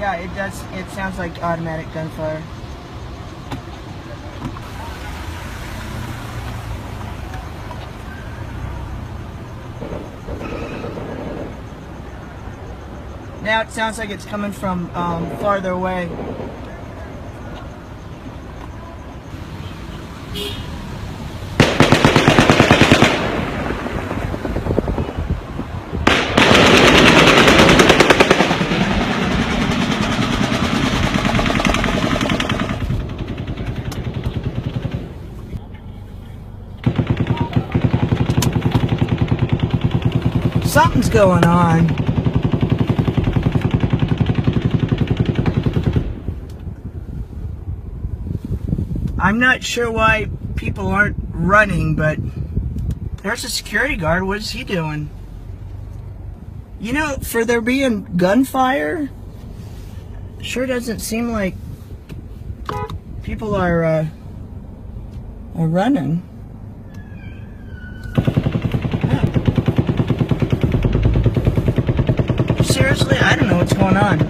Yeah, it does. It sounds like automatic gunfire. Now it sounds like it's coming from farther away. Something's going on. I'm not sure why people aren't running, but there's a security guard. What is he doing? You know, for there being gunfire, sure doesn't seem like people are running. Seriously, I don't know what's going on. Yeah,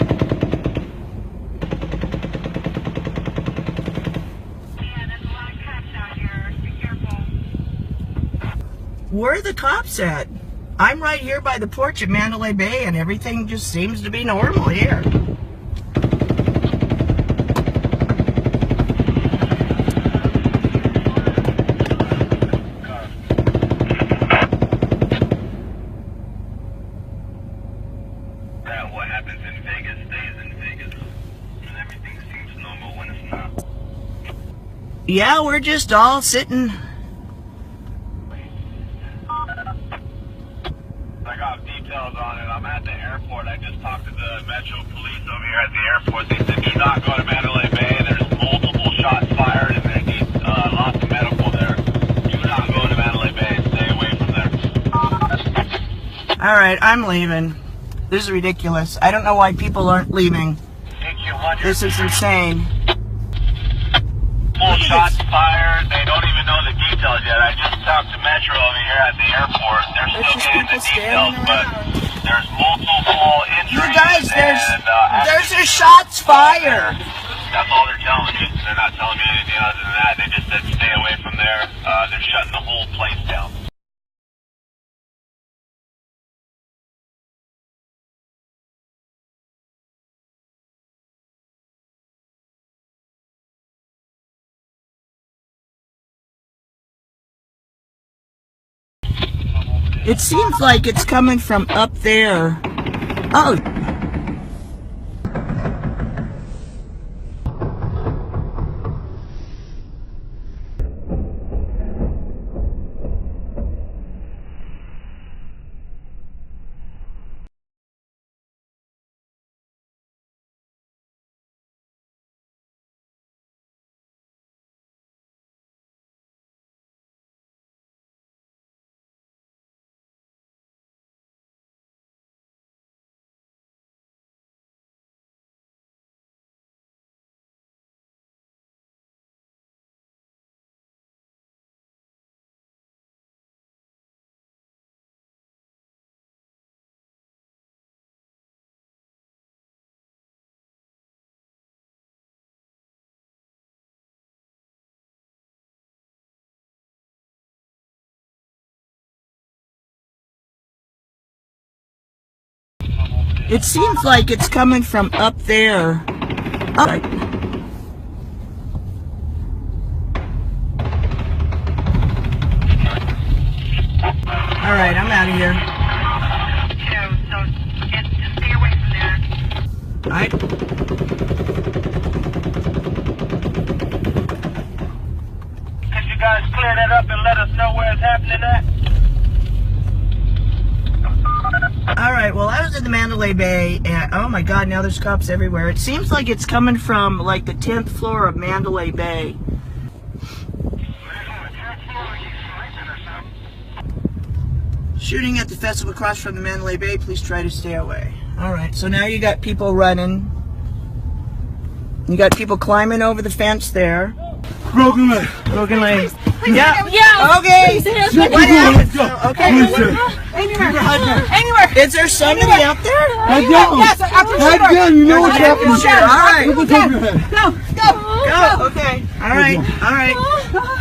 there's a lot of cops out here. Be careful. Where are the cops at? I'm right here by the porch at Mandalay Bay, and everything just seems to be normal here. What happens in Vegas stays in Vegas, and everything seems normal when it's not. Yeah, we're just all sitting. I got details on it. I'm at the airport. I just talked to the Metro Police over here at the airport. They said do not go to Mandalay Bay. There's multiple shots fired, and they need lots of medical there. Do not go to Mandalay Bay. Stay away from there. All right, I'm leaving. This is ridiculous. I don't know why people aren't leaving. This is insane. Full shots fired. They don't even know the details yet. I just talked to Metro over here at the airport. They're There's still just getting the people details, standing but around. there's multiple injuries. You guys, there's and, a shots fired. That's all they're telling me. They're not telling me anything other than that. They just said stay away from there. They're shutting the whole place down. It seems like it's coming from up there. Oh. It seems like it's coming from up there. Oh. All right, I'm out of here. So just stay away from there. All right. Could you guys clear that up and let us know where it's happening at? All right, well, I was at the Mandalay Bay, and oh my God, now there's cops everywhere. It seems like it's coming from like the 10th floor of Mandalay Bay. Shooting at the festival across from the Mandalay Bay. Please try to stay away. All right, so now you got people running. You got people climbing over the fence there. Broken leg. Broken leg. Please, Yeah. yeah. Okay. Please, What happened? go. Okay. Anywhere. Is there somebody out there? Head down. Yes, active Head shooter. down. You know what's Active happening. shooter. All right. Look what's over your head. Go. Okay. All right. All right.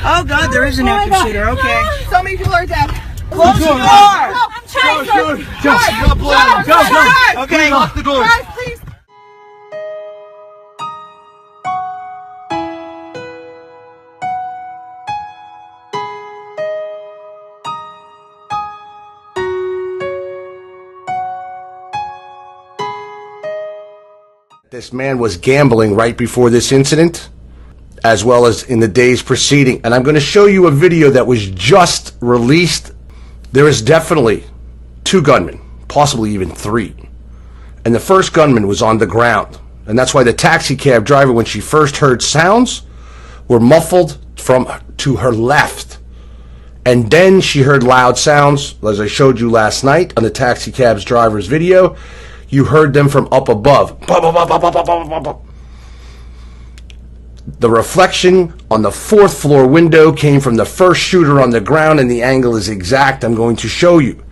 Oh God, there is an active shooter. Okay. So many people are dead. Close the door. I'm trying to. Go. Okay. Lock the door. Guys, please. This man was gambling right before this incident, as well as in the days preceding. And I'm going to show you a video that was just released. There is definitely 2 gunmen, possibly even 3. And the first gunman was on the ground. And that's why the taxi cab driver, when she first heard sounds, were muffled from to her left. And then she heard loud sounds, as I showed you last night on the taxi cab's driver's video. You heard them from up above. The reflection on the 4th floor window came from the first shooter on the ground, and the angle is exact. I'm going to show you.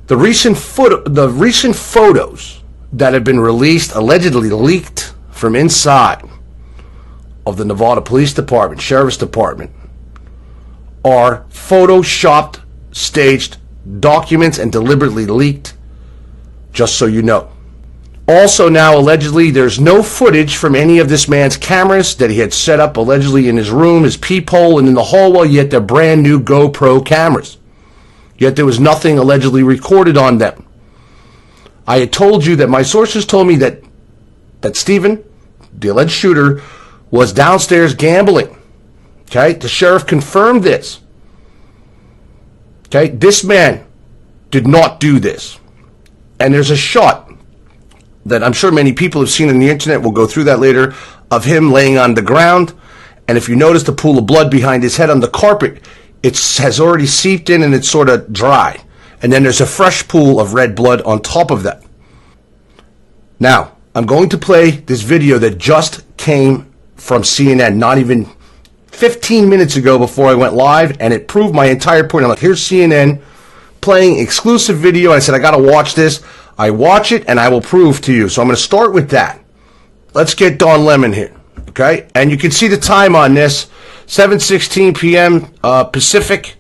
The recent photos that have been released, allegedly leaked from inside of the Nevada Police Department, Sheriff's Department, are photoshopped, staged documents and deliberately leaked. Just so you know. Also now, allegedly, there's no footage from any of this man's cameras that he had set up allegedly in his room, his peephole, and in the hallway, yet they're brand new GoPro cameras. Yet there was nothing allegedly recorded on them. I had told you that my sources told me that Stephen, the alleged shooter, was downstairs gambling. Okay? The sheriff confirmed this. Okay? This man did not do this. And there's a shot that I'm sure many people have seen on the internet, we'll go through that later, of him laying on the ground. And if you notice the pool of blood behind his head on the carpet, it has already seeped in and it's sort of dry. And then there's a fresh pool of red blood on top of that. Now, I'm going to play this video that just came from CNN, not even 15 minutes ago before I went live, and it proved my entire point. I'm like, here's CNN playing exclusive video. I said, I got to watch this. I watch it and I will prove to you. So I'm going to start with that. Let's get Don Lemon here. Okay. And you can see the time on this, 7:16 p.m. Pacific.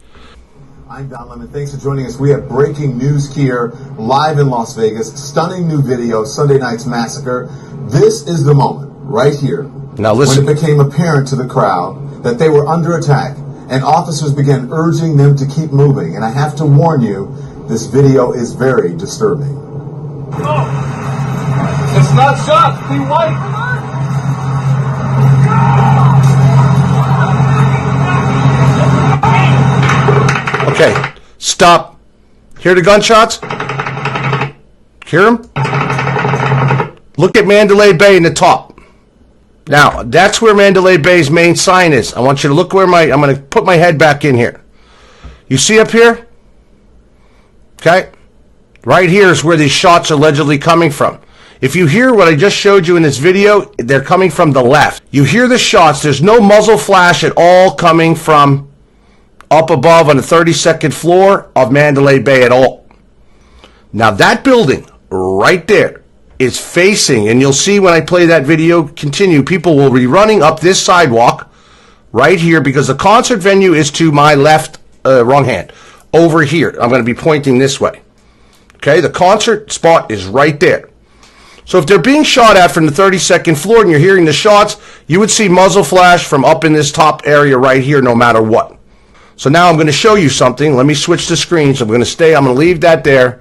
I'm Don Lemon. Thanks for joining us. We have breaking news here live in Las Vegas. Stunning new video, Sunday night's massacre. This is the moment right here. Now listen. When it became apparent to the crowd that they were under attack, and officers began urging them to keep moving. And I have to warn you, this video is very disturbing. Oh. It's not shots. Be white. Okay. Stop. Hear the gunshots? Hear them? Look at Mandalay Bay in the top. Now, that's where Mandalay Bay's main sign is. I want you to look where I'm going to put my head back in here. You see up here? Okay? Right here is where these shots are allegedly coming from. If you hear what I just showed you in this video, they're coming from the left. You hear the shots. There's no muzzle flash at all coming from up above on the 32nd floor of Mandalay Bay at all. Now, that building right there is facing, and you'll see when I play that video continue, people will be running up this sidewalk right here because the concert venue is to my left, wrong hand, over here. I'm going to be pointing this way. Okay, the concert spot is right there. So if they're being shot at from the 32nd floor and you're hearing the shots, you would see muzzle flash from up in this top area right here no matter what. So now I'm going to show you something. Let me switch the screens. I'm going to leave that there,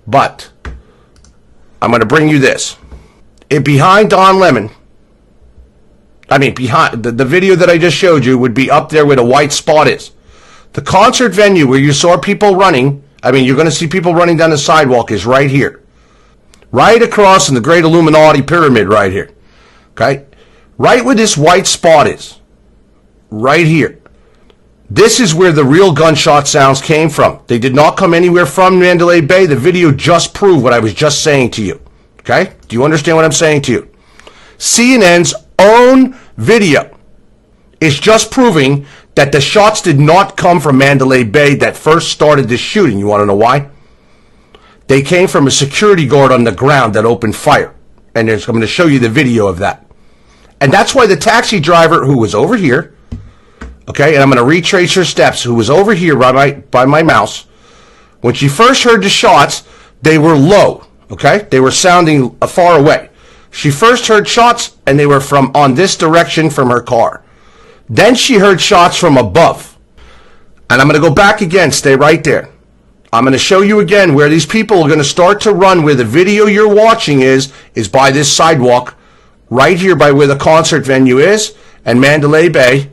but I'm going to bring you this. Behind Don Lemon, behind the video that I just showed you would be up there where the white spot is. The concert venue where you saw people running, you're going to see people running down the sidewalk is right here. Right across in the Great Illuminati Pyramid right here. Okay? Right where this white spot is. Right here. This is where the real gunshot sounds came from. They did not come anywhere from Mandalay Bay. The video just proved what I was just saying to you. Okay? Do you understand what I'm saying to you? CNN's own video is just proving that the shots did not come from Mandalay Bay that first started this shooting. You want to know why? They came from a security guard on the ground that opened fire. And I'm going to show you the video of that. And that's why the taxi driver who was over here, okay, and I'm going to retrace her steps, who was over here by my mouse, when she first heard the shots, they were low, okay? They were sounding far away. She first heard shots, and they were from on this direction from her car. Then she heard shots from above. And I'm going to go back again. Stay right there. I'm going to show you again where these people are going to start to run, where the video you're watching is by this sidewalk, right here by where the concert venue is, and Mandalay Bay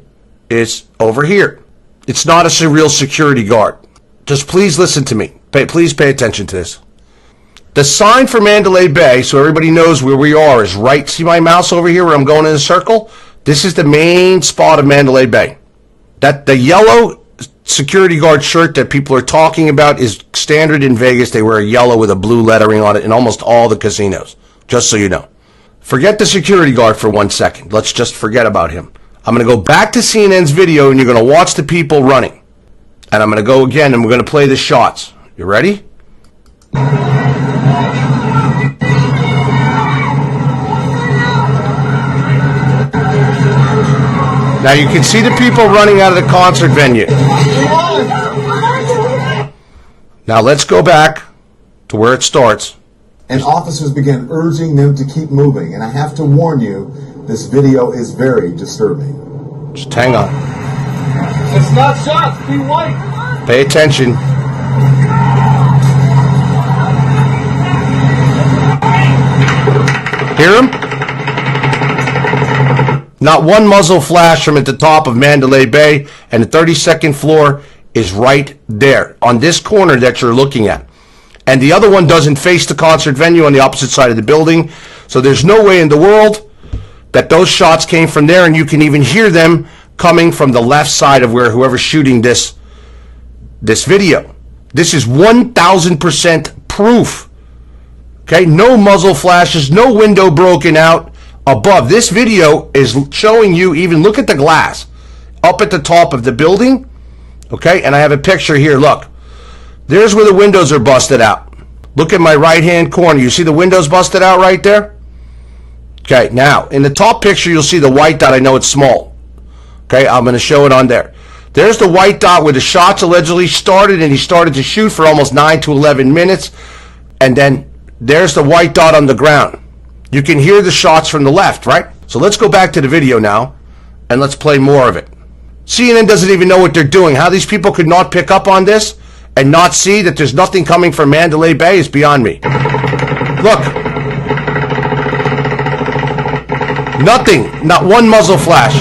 is over here. It's not a real security guard. Just please listen to me. Please pay attention to this. The sign for Mandalay Bay, so everybody knows where we are, is right. See my mouse over here where I'm going in a circle? This is the main spot of Mandalay Bay. That the yellow security guard shirt that people are talking about is standard in Vegas. They wear yellow with a blue lettering on it in almost all the casinos, just so you know. Forget the security guard for 1 second. Let's just forget about him. I'm going to go back to CNN's video, and you're going to watch the people running. And I'm going to go again, and we're going to play the shots. You ready? Now you can see the people running out of the concert venue. Now let's go back to where it starts. And officers began urging them to keep moving. And I have to warn you, this video is very disturbing. Just hang on. It's not shots. Be white. Pay attention. Hear him? Not one muzzle flash from at the top of Mandalay Bay, and the 32nd floor is right there on this corner that you're looking at. And the other one doesn't face the concert venue on the opposite side of the building, so there's no way in the world that those shots came from there, and you can even hear them coming from the left side of where whoever's shooting this video. This is 1,000% proof. Okay, no muzzle flashes, no window broken out. Above, this video is showing you, even look at the glass up at the top of the building. Okay, and I have a picture here. Look, there's where the windows are busted out. Look at my right hand corner. You see the windows busted out right there? Okay, now in the top picture you'll see the white dot. I know it's small. Okay, I'm going to show it on there. There's the white dot where the shots allegedly started, and he started to shoot for almost 9 to 11 minutes. And then there's the white dot on the ground. You can hear the shots from the left, right? So let's go back to the video now, and let's play more of it. CNN doesn't even know what they're doing. How these people could not pick up on this and not see that there's nothing coming from Mandalay Bay is beyond me. Look. Nothing. Not one muzzle flash.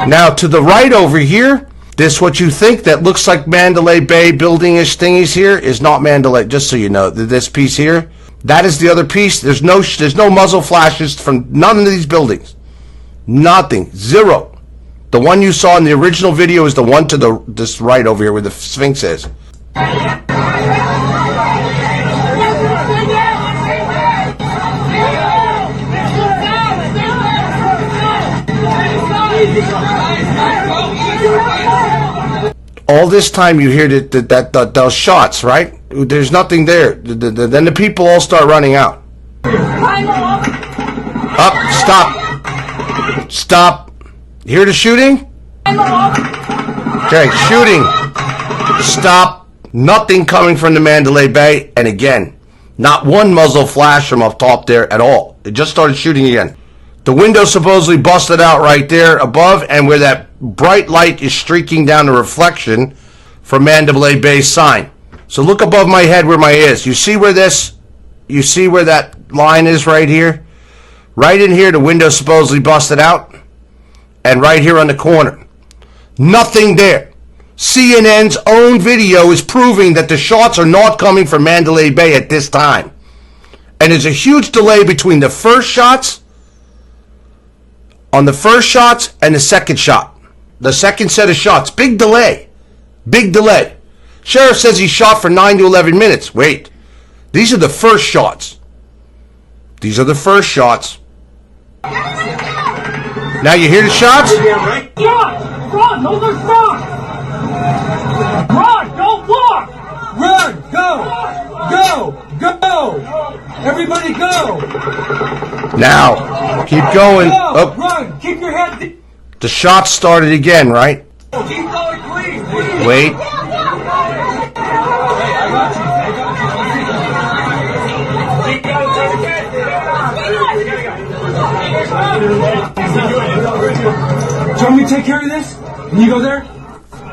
Now, to the right over here, this what you think that looks like Mandalay Bay building-ish thingies here is not Mandalay, just so you know. This piece here, that is the other piece. There's no muzzle flashes from none of these buildings. Nothing. Zero. The one you saw in the original video is the one to this right over here where the Sphinx is. All this time you hear those shots, right? There's nothing there. Then the people all start running out. Up, stop. Stop. Hear the shooting? Okay, shooting. Stop. Nothing coming from the Mandalay Bay. And again, not one muzzle flash from up top there at all. They just started shooting again. The window supposedly busted out right there above, and where that bright light is streaking down the reflection from Mandalay Bay's sign. So look above my head where my is. You see where that line is right here? Right in here, the window supposedly busted out. And right here on the corner. Nothing there. CNN's own video is proving that the shots are not coming from Mandalay Bay at this time. And there's a huge delay between the first shots and the second shot. The second set of shots. Big delay. Big delay. Sheriff says he shot for 9 to 11 minutes. Wait. These are the first shots. These are the first shots. Now you hear the shots? Run! Those are shots! Run! Don't walk! Run! Go! Go! Go! Everybody go! Now, keep going. Go! Oh, Run! Keep your head deep! the shots started again, right? Keep going, please! Wait. Do you want me to take care of this? Can you go there?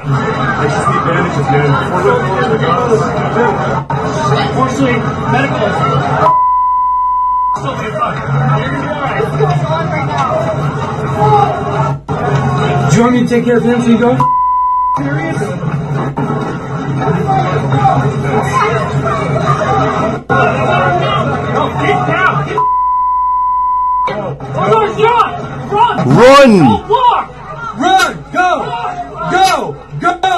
I just need bandages, man. Unfortunately, medical. Still be fine. Do you want me to take care of him so you go? No, get down! Another shot! Run! Run! Don't walk! Run! Go! Go! Go!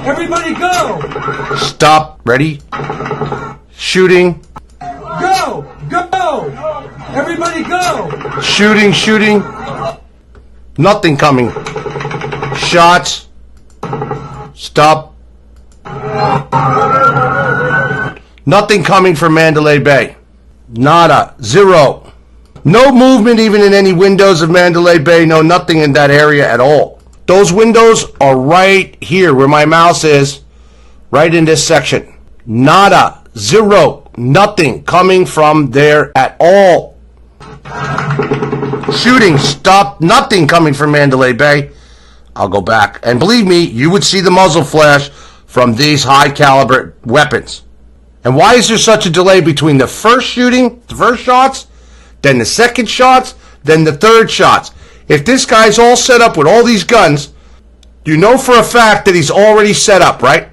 Everybody go! Stop. Ready? Shooting. Go! Go! Everybody go! Shooting, shooting. Nothing coming. Shots. Stop. Nothing coming from Mandalay Bay. Nada. Zero. No movement even in any windows of Mandalay Bay. No, nothing in that area at all. Those windows are right here where my mouse is. Right in this section. Nada. Zero. Nothing coming from there at all. Shooting. Stop. Nothing coming from Mandalay Bay. I'll go back. And believe me, you would see the muzzle flash from these high caliber weapons. And why is there such a delay between the first shooting, the first shots, then the second shots, then the third shots? If this guy's all set up with all these guns, you know for a fact that he's already set up, right?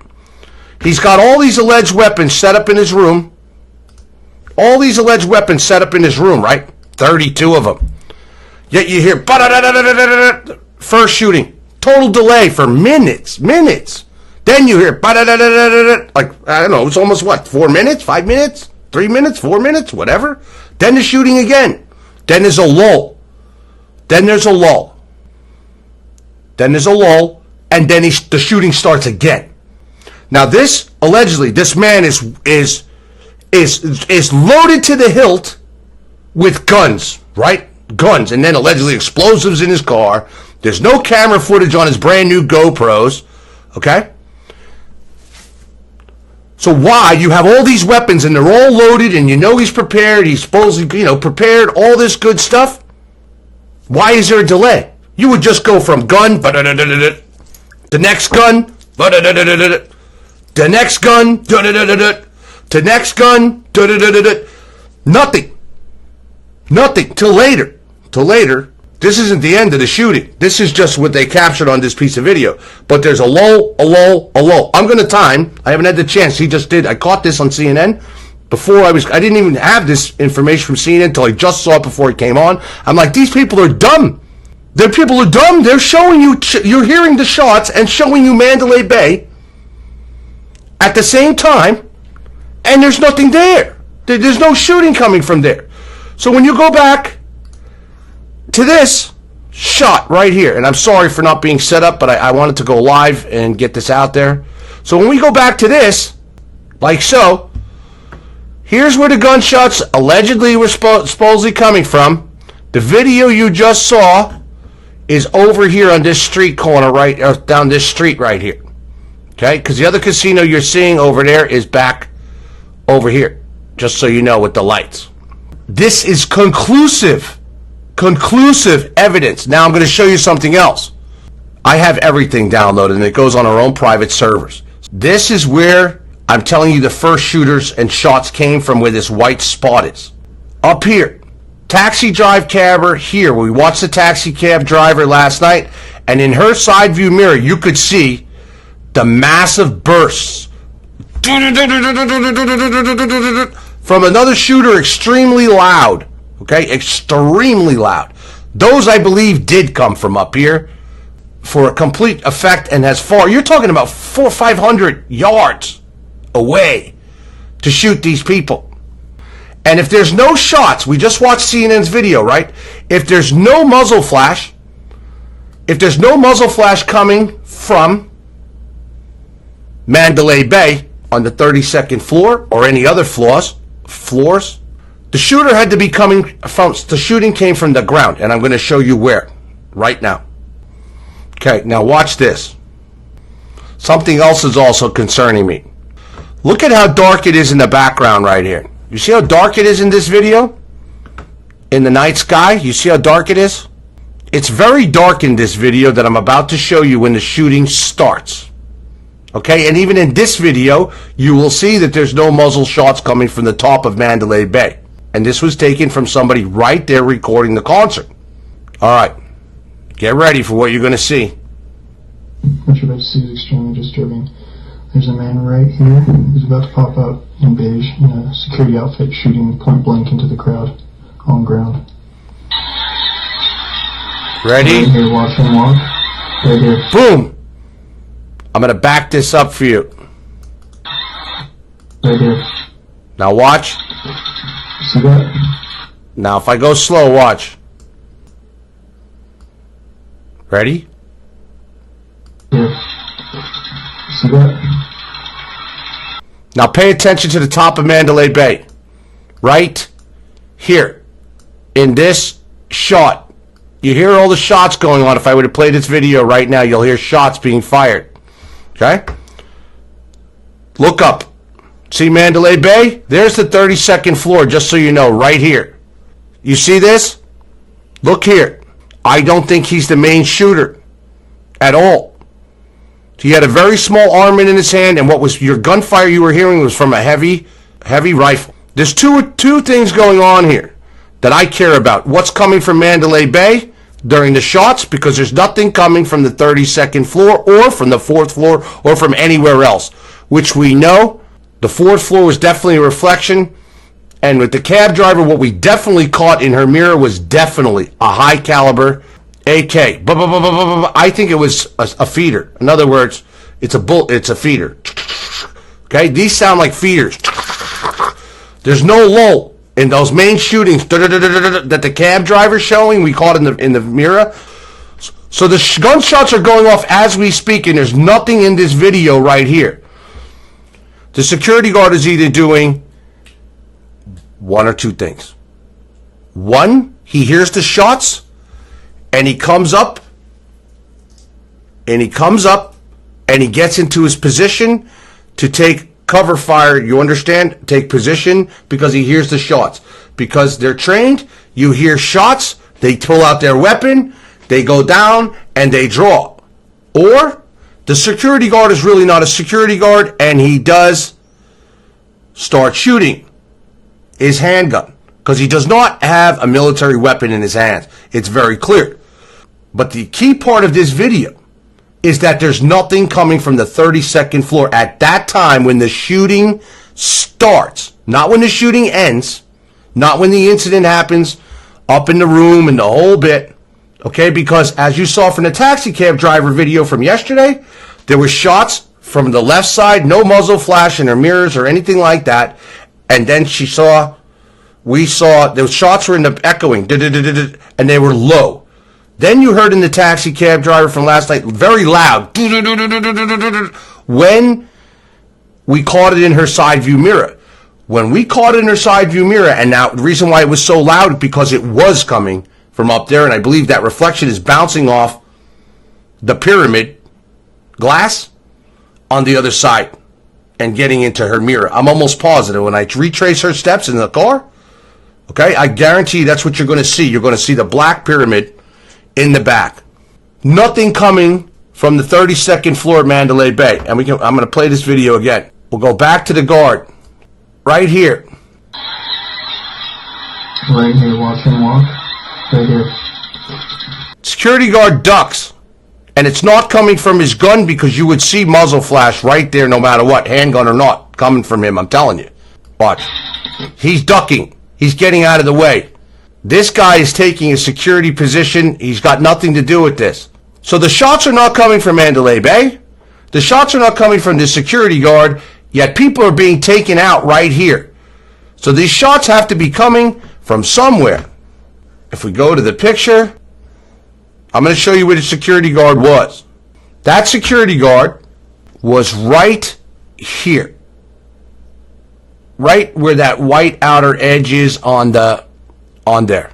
He's got all these alleged weapons set up in his room. All these alleged weapons set up in his room, right? 32 of them. Yet you hear first shooting. Total delay for minutes. Then you hear like, I don't know, it's almost what, 4 minutes, 5 minutes, 3 minutes, 4 minutes, whatever. Then the shooting again. Then there's a lull. Then there's a lull. Then there's a lull, and then the shooting starts again. Now this, allegedly, this man is loaded to the hilt with guns, right? Guns, and then allegedly explosives in his car. There's no camera footage on his brand new GoPros, okay? So why you have all these weapons and they're all loaded and you know he's prepared, he's supposedly, prepared, all this good stuff? Why is there a delay? You would just go from gun, the next gun, the next gun, to next gun, nothing, till later. This isn't the end of the shooting. This is just what they captured on this piece of video. But there's a lull. I'm going to time. I haven't had the chance. He just did. I caught this on CNN. I didn't even have this information from CNN until I just saw it before it came on. I'm like, these people are dumb. People are dumb. They're showing you, you're hearing the shots and showing you Mandalay Bay at the same time, and there's nothing there. There's no shooting coming from there. So when you go back to this shot right here, and I'm sorry for not being set up, but I wanted to go live and get this out there. So when we go back to this, like so, here's where the gunshots allegedly were supposedly coming from. The video you just saw is over here on this street corner, right down this street right here. Okay, because the other casino you're seeing over there is back over here, just so you know, with the lights. This is conclusive evidence. Now I'm going to show you something else. I have everything downloaded and it goes on our own private servers. This is where I'm telling you the first shooters and shots came from, where this white spot is. Up here. Taxi drive cabber here. We watched the taxi cab driver last night, and in her side view mirror you could see the massive bursts from another shooter, extremely loud. Okay, extremely loud. Those, I believe, did come from up here for a complete effect, and as far, you're talking about 400 or 500 yards away to shoot these people. And if there's no shots, we just watched CNN's video, right? If there's no muzzle flash coming from Mandalay Bay, on the 32nd floor or any other floors. The shooter had to be coming from, the shooting came from the ground, and I'm going to show you where right now. Okay, now watch this. Something else is also concerning me. Look at how dark it is in the background right here. You see how dark it is in this video? In the night sky, you see how dark it is? It's very dark in this video that I'm about to show you when the shooting starts. Okay, and even in this video, you will see that there's no muzzle shots coming from the top of Mandalay Bay. And this was taken from somebody right there recording the concert. Alright, get ready for what you're going to see. What you're about to see is extremely disturbing. There's a man right here who's about to pop out in beige in a security outfit shooting point blank into the crowd on ground. Ready? Right here, watch him walk. Right here. Boom! I'm going to back this up for you. Right here. Now watch. See that? Now if I go slow, watch. Ready? Here. See that? Now pay attention to the top of Mandalay Bay. Right here. In this shot. You hear all the shots going on. If I were to play this video right now, you'll hear shots being fired. Okay? Look up. See Mandalay Bay? There's the 32nd floor, just so you know, right here. You see this? Look here. I don't think he's the main shooter at all. He had a very small armament in his hand, and what was your gunfire you were hearing was from a heavy rifle. There's two things going on here that I care about. What's coming from Mandalay Bay during the shots, because there's nothing coming from the 32nd floor or from the 4th floor or from anywhere else, which we know the 4th floor was definitely a reflection. And with the cab driver, what we definitely caught in her mirror was definitely a high caliber AK. I think it was a feeder. In other words, it's a feeder. Okay, these sound like feeders. There's no lull in those main shootings that the cab driver's showing. We caught in the mirror. So the gunshots are going off as we speak, and there's nothing in this video right here. The security guard is either doing one or two things. One, he hears the shots, and he comes up, and he gets into his position to take cover fire. You understand? Take position, because he hears the shots. Because they're trained, you hear shots, they pull out their weapon, they go down, and they draw. Or the security guard is really not a security guard, and he does start shooting his handgun, because he does not have a military weapon in his hands. It's very clear. But the key part of this video is that there's nothing coming from the 32nd floor at that time when the shooting starts. Not when the shooting ends. Not when the incident happens up in the room and the whole bit. Okay, because as you saw from the taxi cab driver video from yesterday, there were shots from the left side, no muzzle flash in her mirrors or anything like that. And then we saw, those shots were in the echoing, and they were low. Then you heard in the taxi cab driver from last night, very loud, when we caught it in her side view mirror. When we caught it in her side view mirror, and now the reason why it was so loud is because it was coming from up there, and I believe that reflection is bouncing off the pyramid glass on the other side and getting into her mirror. I'm almost positive when I retrace her steps in the car, okay, I guarantee that's what you're going to see. You're going to see the black pyramid in the back. Nothing coming from the 32nd floor of Mandalay Bay. And I'm going to play this video again. We'll go back to the guard. Right here. Right here, watch him walk. Right here. Security guard ducks. And it's not coming from his gun, because you would see muzzle flash right there no matter what, handgun or not, coming from him, I'm telling you. Watch. He's ducking. He's getting out of the way. This guy is taking a security position. He's got nothing to do with this. So the shots are not coming from Mandalay Bay. The shots are not coming from the security guard, yet people are being taken out right here. So these shots have to be coming from somewhere. If we go to the picture, I'm going to show you where the security guard was. That security guard was right here. right where that white outer edge is on there.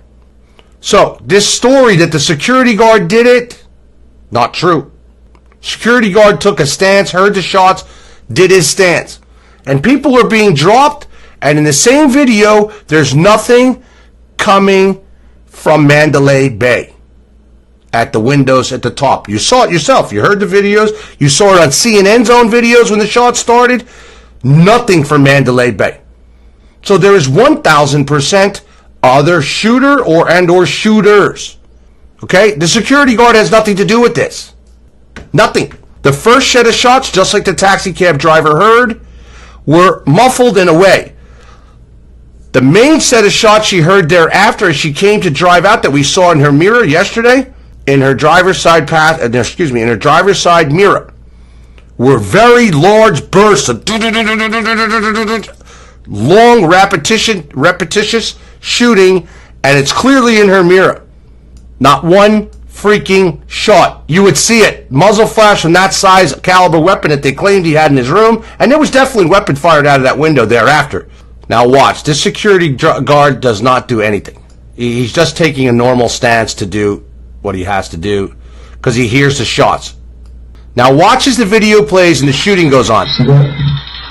So this story that the security guard did it, not true. Security guard took a stance, heard the shots, did his stance. And people are being dropped, and in the same video, there's nothing coming from Mandalay Bay at the windows at the top. You saw it yourself. You heard the videos. You saw it on CNN's own videos when the shots started. Nothing from Mandalay Bay. So there is 1,000% other shooter or shooters. Okay? The security guard has nothing to do with this. Nothing. The first set of shots, just like the taxi cab driver heard, were muffled in a way. The main set of shots she heard thereafter as she came to drive out that we saw in her mirror yesterday, in her driver's side in her driver's side mirror, were very large bursts of long repetitious shooting, and it's clearly in her mirror. Not one freaking shot. You would see it. Muzzle flash from that size caliber weapon that they claimed he had in his room, and there was definitely weapon fired out of that window thereafter. Now watch. This security guard does not do anything. He's just taking a normal stance to do what he has to do because he hears the shots. Now watch as the video plays and the shooting goes on.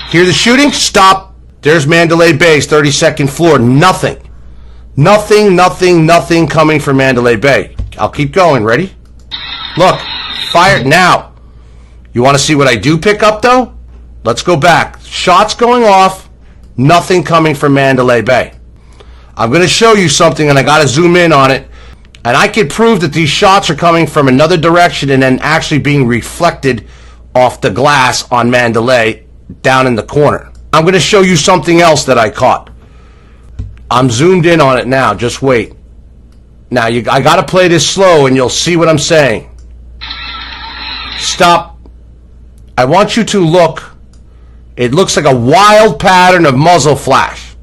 Hear the shooting? Stop. There's Mandalay Bay's 32nd floor. Nothing coming from Mandalay Bay. I'll keep going. Ready? Look. Fire now. You want to see what I do pick up, though? Let's go back. Shots going off. Nothing coming from Mandalay Bay. I'm going to show you something, and I got to zoom in on it. And I can prove that these shots are coming from another direction and then actually being reflected off the glass on Mandalay down in the corner. I'm going to show you something else that I caught. I'm zoomed in on it now. Just wait. Now, I got to play this slow, and you'll see what I'm saying. Stop. I want you to look. It looks like a wild pattern of muzzle flash.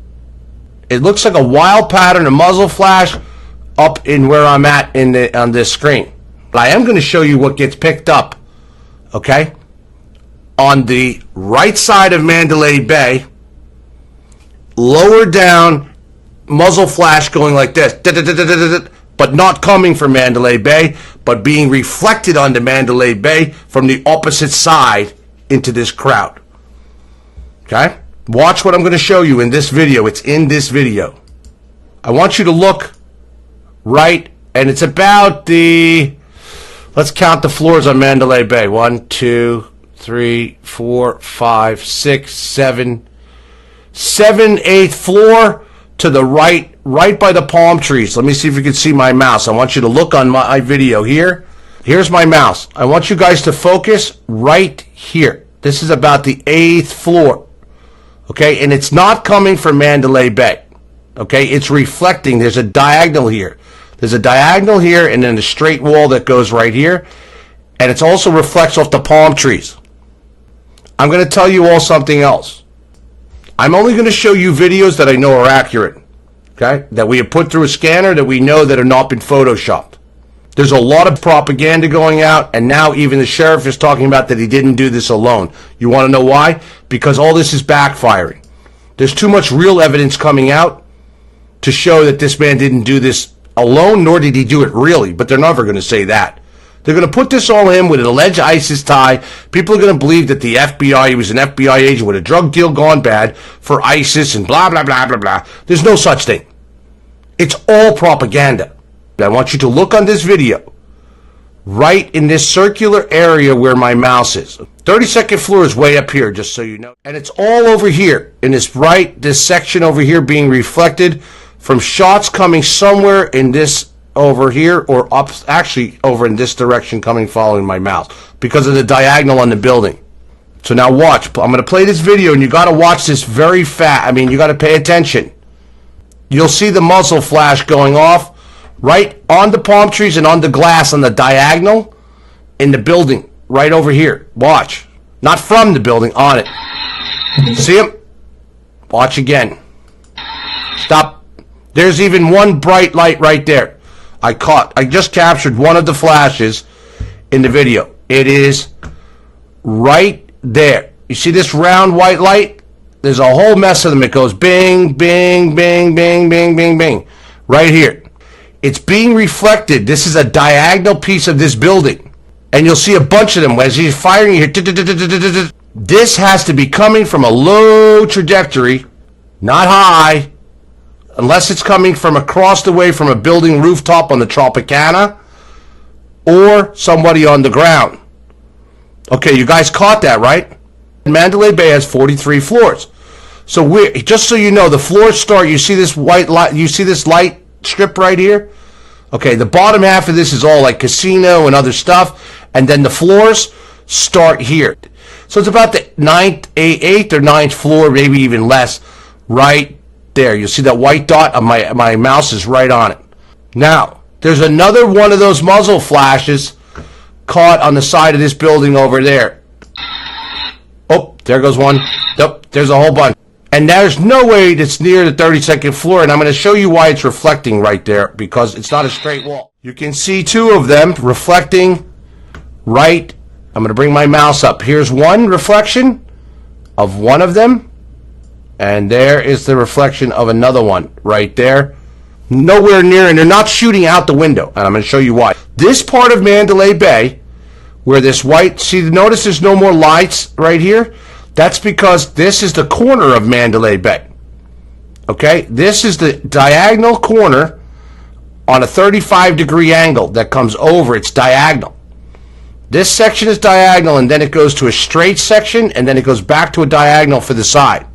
It looks like a wild pattern of muzzle flash up in where I'm at on this screen. But I am going to show you what gets picked up. Okay? On the right side of Mandalay Bay, lower down, muzzle flash going like this, but not coming from Mandalay Bay, but being reflected onto Mandalay Bay from the opposite side into this crowd. Okay? Watch what I'm going to show you in this video. It's in this video. I want you to look right, and it's about let's count the floors on Mandalay Bay. 1, 2, 3, 4, 5, 6, 7, 8th floor to the right by the palm trees. Let me see if you can see my mouse. I want you to look on my video here. Here's my mouse. I want you guys to focus right here. This is about the 8th floor. Okay, and it's not coming from Mandalay Bay. Okay, it's reflecting. There's a diagonal here. There's a diagonal here and then a straight wall that goes right here. And it also reflects off the palm trees. I'm going to tell you all something else. I'm only going to show you videos that I know are accurate. Okay, that we have put through a scanner that we know that have not been photoshopped. There's a lot of propaganda going out, and now even the sheriff is talking about that he didn't do this alone. You want to know why? Because all this is backfiring. There's too much real evidence coming out to show that this man didn't do this alone, nor did he do it really, but they're never going to say that. They're going to put this all in with an alleged ISIS tie. People are going to believe that the FBI, he was an FBI agent with a drug deal gone bad for ISIS and blah, blah, blah, blah, blah. There's no such thing. It's all propaganda. I want you to look on this video, right in this circular area where my mouse is. 32nd floor is way up here, just so you know. And it's all over here, in this section over here being reflected from shots coming somewhere in this over here, or up, actually over in this direction coming following my mouse, because of the diagonal on the building. So now watch. I'm going to play this video, and you got to watch this very fast. I mean, you got to pay attention. You'll see the muzzle flash going off right on the palm trees and on the glass on the diagonal in the building right over here. Watch. Not from the building, on it. See him? Watch again. Stop. There's even one bright light right there. I just captured one of the flashes in the video. It is right there. You see this round white light? There's a whole mess of them. It goes bing, bing, bing, bing, bing, bing, bing. Right here. It's being reflected. This is a diagonal piece of this building. And you'll see a bunch of them as he's firing here. This has to be coming from a low trajectory, not high, unless it's coming from across the way from a building rooftop on the Tropicana or somebody on the ground. Okay, you guys caught that, right? Mandalay Bay has 43 floors. So just so you know, the floors start, you see this white light, you see this light strip right here? Okay, the bottom half of this is all like casino and other stuff, and then the floors start here. So it's about the 8th or 9th floor, maybe even less, right there. You'll see that white dot, my mouse is right on it. Now, there's another one of those muzzle flashes caught on the side of this building over there. Oh, there goes one. Nope, there's a whole bunch. And there's no way that's near the 32nd floor, and I'm going to show you why it's reflecting right there, because it's not a straight wall. You can see two of them reflecting right. I'm going to bring my mouse up. Here's one reflection of one of them, and there is the reflection of another one right there. Nowhere near, and they're not shooting out the window, and I'm going to show you why. This part of Mandalay Bay, where this white, see, notice there's no more lights right here? That's because this is the corner of Mandalay Bay. Okay? This is the diagonal corner on a 35-degree angle that comes over. It's diagonal. This section is diagonal, and then it goes to a straight section, and then it goes back to a diagonal for the side.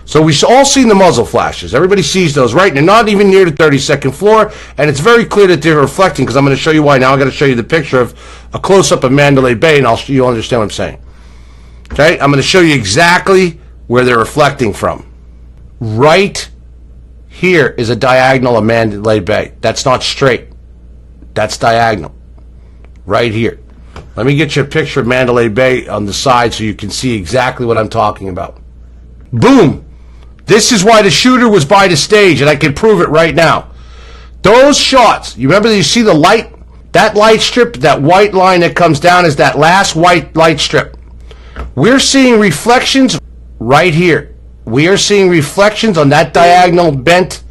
So we've all seen the muzzle flashes. Everybody sees those, right? And they're not even near the 32nd floor, and it's very clear that they're reflecting, because I'm going to show you why. Now I'm going to show you the picture of a close-up of Mandalay Bay, and you'll understand what I'm saying. Okay, I'm going to show you exactly where they're reflecting from. Right here is a diagonal of Mandalay Bay. That's not straight. That's diagonal. Right here. Let me get you a picture of Mandalay Bay on the side so you can see exactly what I'm talking about. Boom! This is why the shooter was by the stage, and I can prove it right now. Those shots, you remember, you see the light? That light strip, that white line that comes down is that last white light strip. We're seeing reflections right here. We are seeing reflections on that diagonal bent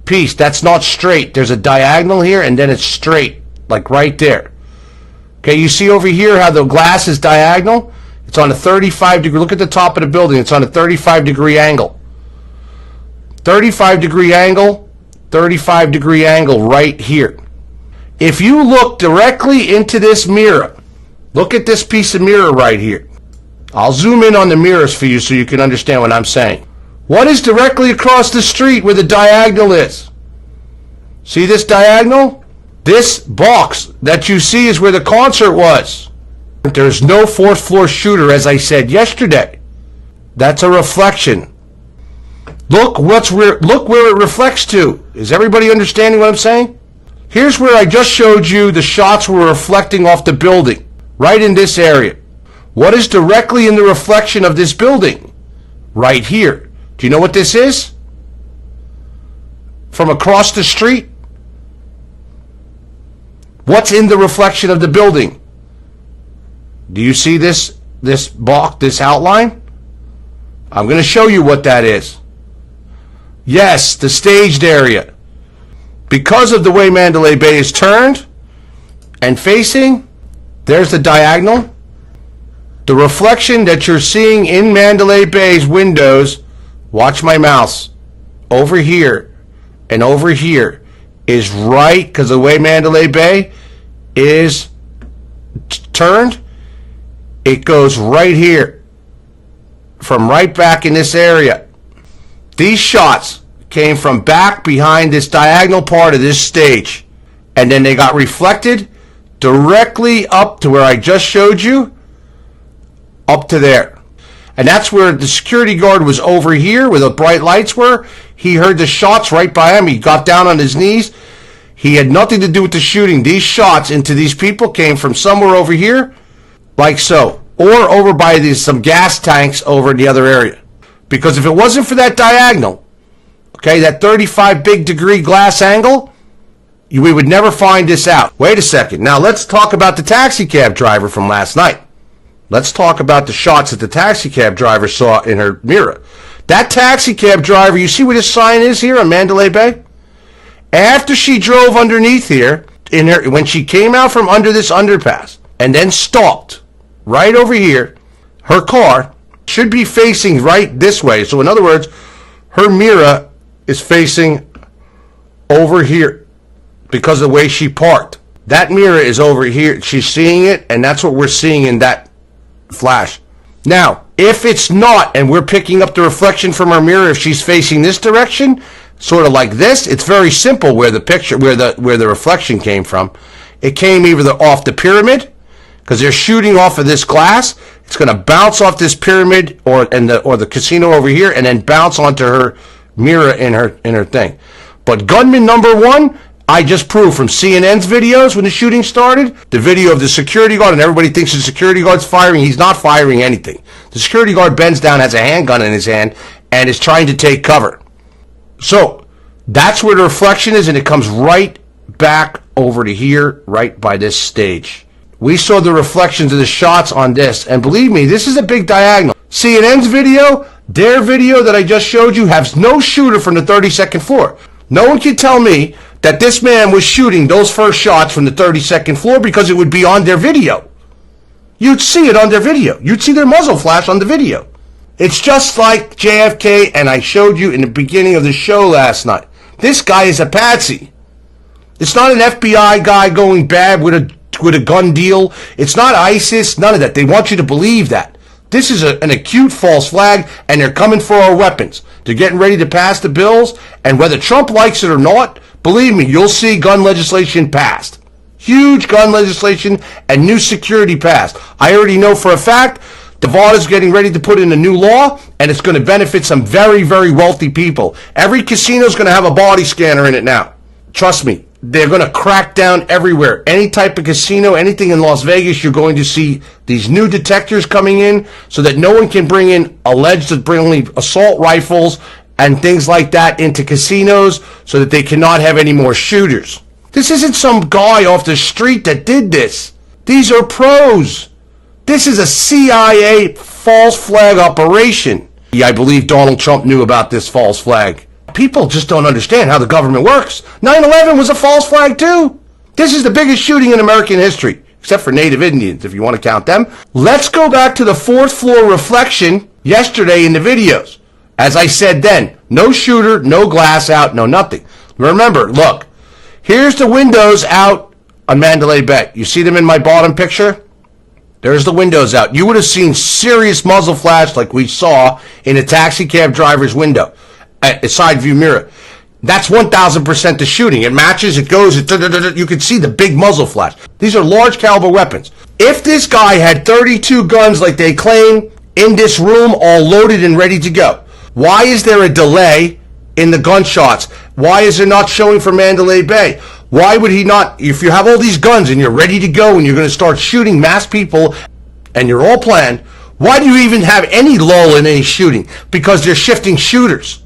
piece. That's not straight. There's a diagonal here, and then it's straight, like right there. Okay, you see over here how the glass is diagonal? It's on a 35-degree, look at the top of the building. It's on a 35-degree angle. 35-degree angle, 35-degree angle right here. If you look directly into this mirror, look at this piece of mirror right here. I'll zoom in on the mirrors for you so you can understand what I'm saying. What is directly across the street where the diagonal is? See this diagonal? This box that you see is where the concert was. There's no fourth floor shooter, as I said yesterday. That's a reflection. Look where it reflects to. Is everybody understanding what I'm saying? Here's where I just showed you the shots were reflecting off the building, right in this area. What is directly in the reflection of this building? Right here. Do you know what this is? From across the street? What's in the reflection of the building? Do you see this box, this outline? I'm going to show you what that is. Yes, the staged area. Because of the way Mandalay Bay is turned and facing, there's the diagonal. The reflection that you're seeing in Mandalay Bay's windows, watch my mouse, over here and over here is right, because the way Mandalay Bay is turned, it goes right here, from right back in this area. These shots came from back behind this diagonal part of this stage, and then they got reflected directly up to where I just showed you, up to there. And that's where the security guard was over here, where the bright lights were. He heard the shots right by him. He got down on his knees. He had nothing to do with the shooting. These shots into these people came from somewhere over here, like so, or over by some gas tanks over in the other area. Because if it wasn't for that diagonal, okay, that 35 big degree glass angle, we would never find this out. Wait a second. Now let's talk about the taxi cab driver from last night. Let's talk about the shots that the taxi cab driver saw in her mirror. That taxi cab driver, you see where this sign is here on Mandalay Bay? After she drove underneath here, when she came out from under this underpass and then stopped right over here, her car should be facing right this way. So in other words, her mirror is facing over here because of the way she parked. That mirror is over here. She's seeing it, and that's what we're seeing in that flash. Now, if it's not, and we're picking up the reflection from her mirror, if she's facing this direction, sort of like this, it's very simple where the picture, where the reflection came from. It came either off the pyramid, because they're shooting off of this glass. It's going to bounce off this pyramid or the casino over here, and then bounce onto her mirror in her thing. But gunman number one, I just proved from CNN's videos when the shooting started, the video of the security guard, and everybody thinks the security guard's firing. He's not firing anything. The security guard bends down, has a handgun in his hand, and is trying to take cover. So that's where the reflection is, and it comes right back over to here, right by this stage. We saw the reflections of the shots on this, and believe me, this is a big diagonal. CNN's video, their video that I just showed you, has no shooter from the 32nd floor. No one can tell me that this man was shooting those first shots from the 32nd floor because it would be on their video. You'd see it on their video. You'd see their muzzle flash on the video. It's just like JFK, and I showed you in the beginning of the show last night. This guy is a patsy. It's not an FBI guy going bad with a gun deal. It's not ISIS, none of that. They want you to believe that. This is an acute false flag, and they're coming for our weapons. They're getting ready to pass the bills, and whether Trump likes it or not, believe me, you'll see gun legislation passed. Huge gun legislation and new security passed. I already know for a fact Nevada's getting ready to put in a new law, and it's going to benefit some very, very wealthy people. Every casino's going to have a body scanner in it now. Trust me, they're going to crack down everywhere. Any type of casino, anything in Las Vegas, you're going to see these new detectors coming in so that no one can bring in alleged assault rifles and things like that into casinos so that they cannot have any more shooters. This isn't some guy off the street that did this. These are pros. This is a CIA false flag operation. I believe Donald Trump knew about this false flag. People just don't understand how the government works. 9/11 was a false flag too. This is the biggest shooting in American history, except for Native Indians, if you want to count them. Let's go back to the 4th floor reflection yesterday in the videos. As I said then, no shooter, no glass out, no nothing. Remember, look, here's the windows out on Mandalay Bay. You see them in my bottom picture? There's the windows out. You would have seen serious muzzle flash like we saw in a taxi cab driver's window, a side view mirror. That's 1,000% the shooting. It matches, it goes, you can see the big muzzle flash. These are large caliber weapons. If this guy had 32 guns like they claim in this room, all loaded and ready to go, why is there a delay in the gunshots? Why is it not showing for Mandalay Bay? Why would he not, if you have all these guns and you're ready to go and you're going to start shooting mass people and you're all planned, why do you even have any lull in any shooting? Because they're shifting shooters.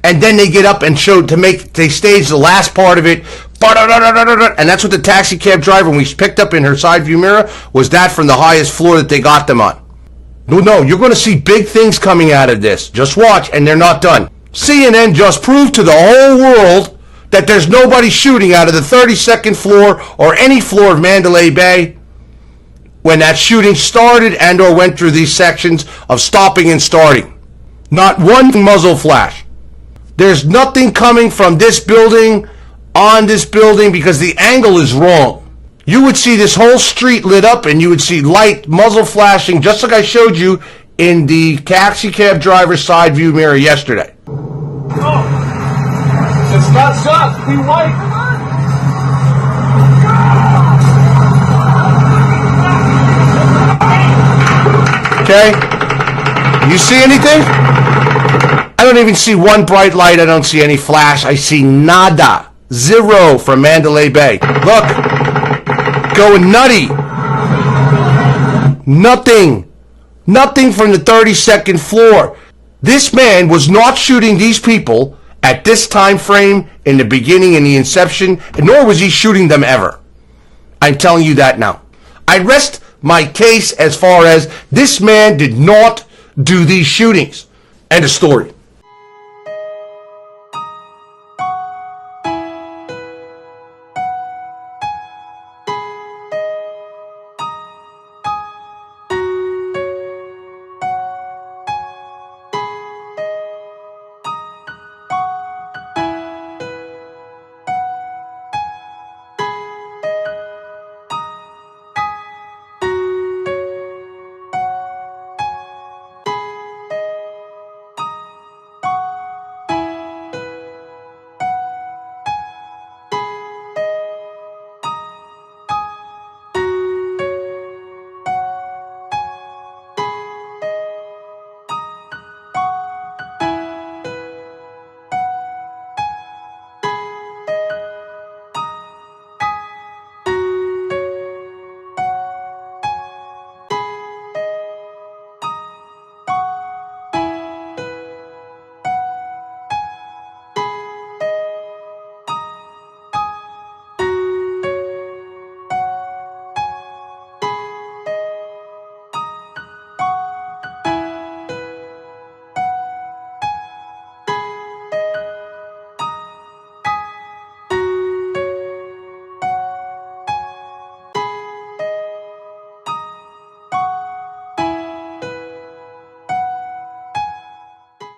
And then they get up and they stage the last part of it, and that's what the taxi cab driver, when we picked up in her side view mirror, was that from the highest floor that they got them on. No, you're going to see big things coming out of this. Just watch, and they're not done. CNN just proved to the whole world that there's nobody shooting out of the 32nd floor or any floor of Mandalay Bay when that shooting started and or went through these sections of stopping and starting. Not one muzzle flash. There's nothing coming from this building on this building because the angle is wrong. You would see this whole street lit up and you would see light muzzle flashing just like I showed you in the taxi cab driver's side view mirror yesterday. It's not shots. Be white. Okay? You see anything? I don't even see one bright light. I don't see any flash. I see nada. Zero from Mandalay Bay. Look. Going nutty. Nothing. Nothing from the 32nd floor. This man was not shooting these people at this time frame in the beginning, in the inception, nor was he shooting them ever. I'm telling you that now. I rest my case as far as this man did not do these shootings. End of story.